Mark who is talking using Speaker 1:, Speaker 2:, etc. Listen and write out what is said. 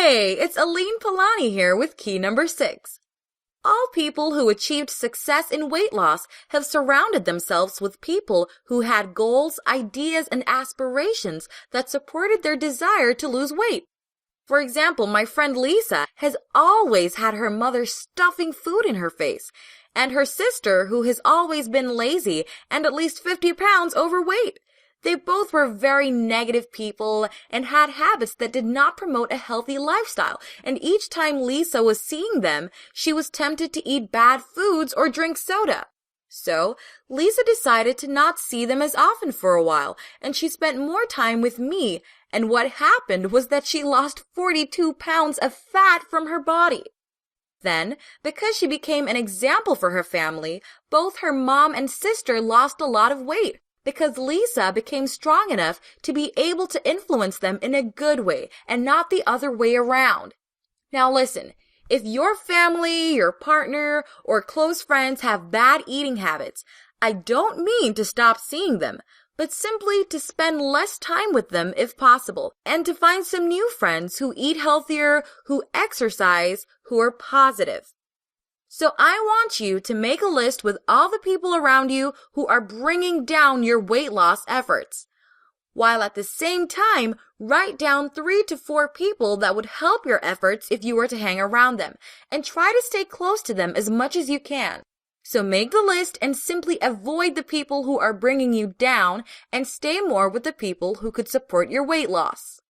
Speaker 1: Hey, it's Aline Pilani here with key number 6. All people who achieved success in weight loss have surrounded themselves with people who had goals, ideas, and aspirations that supported their desire to lose weight. For example, my friend Lisa has always had her mother stuffing food in her face, and her sister who has always been lazy and at least 50 pounds overweight. They both were very negative people and had habits that did not promote a healthy lifestyle, and each time Lisa was seeing them, she was tempted to eat bad foods or drink soda. So, Lisa decided to not see them as often for a while, and she spent more time with me, and what happened was that she lost 42 pounds of fat from her body. Then, because she became an example for her family, both her mom and sister lost a lot of weight, because Lisa became strong enough to be able to influence them in a good way and not the other way around. Now listen, if your family, your partner, or close friends have bad eating habits, I don't mean to stop seeing them, but simply to spend less time with them if possible, and to find some new friends who eat healthier, who exercise, who are positive. So I want you to make a list with all the people around you who are bringing down your weight loss efforts, while at the same time write down 3 to 4 people that would help your efforts if you were to hang around them, and try to stay close to them as much as you can. So make the list and simply avoid the people who are bringing you down and stay more with the people who could support your weight loss.